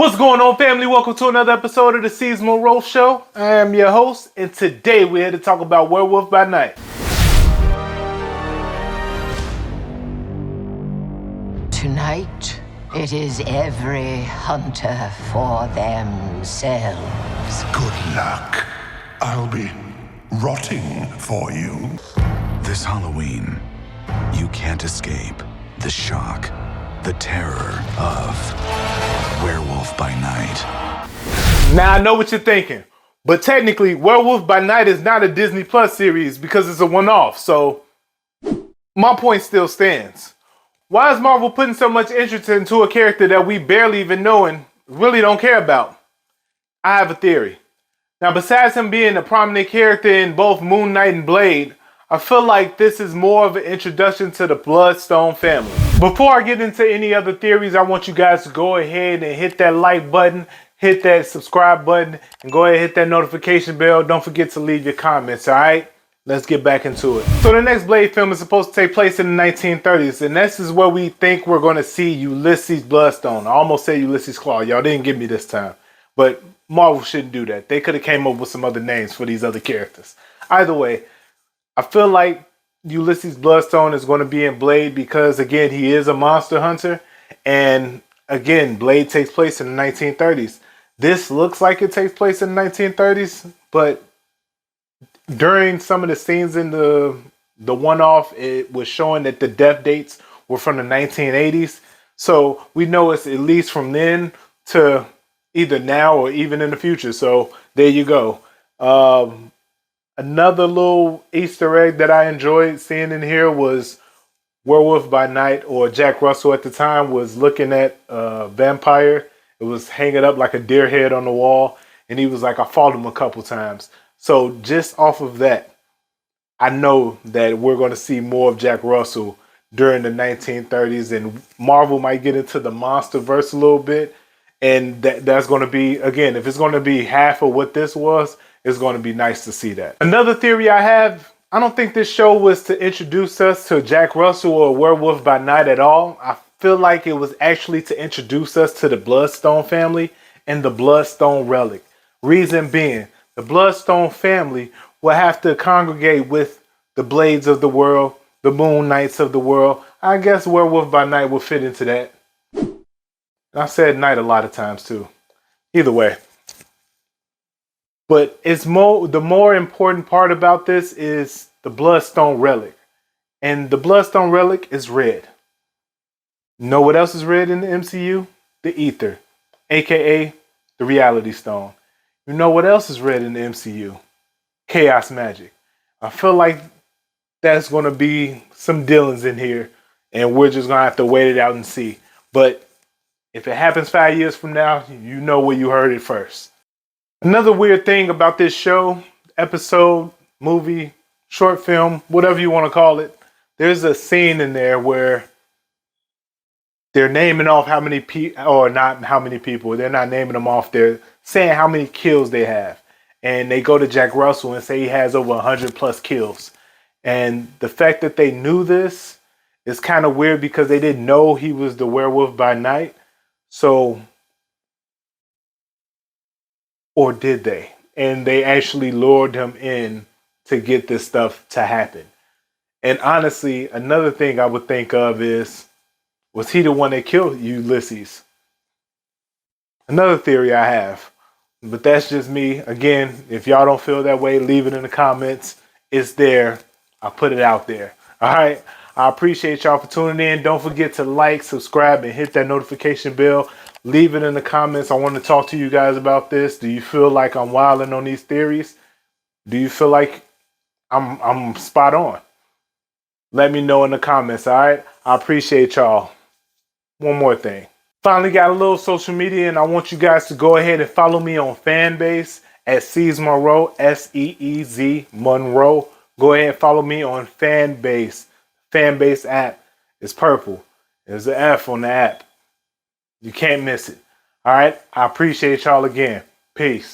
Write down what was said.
What's going on, family? Welcome to another episode of the Seez Monroe Show. I am your host, and today we're here to talk about Werewolf by Night. Tonight, it is every hunter for themselves. Good luck. I'll be rotting for you. This Halloween, you can't escape the shock, the terror of Werewolf by Night. Now, I know what you're thinking, but technically, Werewolf by Night is not a Disney Plus series because it's a one-off, so my point still stands. Why is Marvel putting so much interest into a character that we barely even know and really don't care about? I have a theory. Now, besides him being a prominent character in both Moon Knight and Blade, I feel like this is more of an introduction to the Bloodstone family. Before I get into any other theories, I want you guys to go ahead and hit that like button, hit that subscribe button, and go ahead and hit that notification bell. Don't forget to leave your comments, all right? Let's get back into it. So the next Blade film is supposed to take place in the 1930s, and this is where we think we're going to see Ulysses Bloodstone. I almost said Ulysses Claw. Y'all didn't get me this time. But Marvel shouldn't do that. They could have came up with some other names for these other characters. Either way, I feel like Ulysses Bloodstone is going to be in Blade because, again, he is a monster hunter. And, again, Blade takes place in the 1930s. This looks like it takes place in the 1930s, but during some of the scenes in the one-off, it was showing that the death dates were from the 1980s. So we know it's at least from then to either now or even in the future. So there you go. Another little Easter egg that I enjoyed seeing in here was Werewolf by Night, or Jack Russell at the time, was looking at a vampire. It was hanging up like a deer head on the wall. And he was like, I fought him a couple times. So just off of that, I know that we're going to see more of Jack Russell during the 1930s, and Marvel might get into the monsterverse a little bit. And that's going to be, again, if it's going to be half of what this was, it's going to be nice to see that. Another theory I have, I don't think this show was to introduce us to Jack Russell or Werewolf by Night at all. I feel like it was actually to introduce us to the Bloodstone family and the Bloodstone relic. Reason being, the Bloodstone family will have to congregate with the Blades of the world, the Moon Knights of the world. I guess Werewolf by Night will fit into that. I said night a lot of times too. Either way. But it's the more important part about this is the Bloodstone relic. And the Bloodstone relic is red. You know what else is red in the MCU? The Ether, aka the Reality Stone. You know what else is red in the MCU? Chaos Magic. I feel like that's going to be some dealings in here, and we're just going to have to wait it out and see. But if it happens 5 years from now, you know where you heard it first. Another weird thing about this show, episode, movie, short film, whatever you want to call it, there's a scene in there where they're naming off how many people, or not how many people, they're not naming them off, they're saying how many kills they have. And they go to Jack Russell and say he has over 100 plus kills. And the fact that they knew this is kind of weird because they didn't know he was the Werewolf by Night. So, or did they? And they actually lured him in to get this stuff to happen. And honestly, another thing I would think of is, was he the one that killed Ulysses? Another theory I have, but that's just me. Again, if y'all don't feel that way, leave it in the comments. It's there. I put it out there. All right. I appreciate y'all for tuning in. Don't forget to like, subscribe, and hit that notification bell. Leave it in the comments. I want to talk to you guys about this. Do you feel like I'm wilding on these theories? Do you feel like I'm spot on? Let me know in the comments. All right. I appreciate y'all. One more thing. Finally got a little social media, and I want you guys to go ahead and follow me on Fanbase at Seez Monroe, S-E-E-Z Monroe. Go ahead and follow me on Fanbase. Fanbase app is purple. There's an F on the app. You can't miss it. All right. I appreciate y'all again. Peace.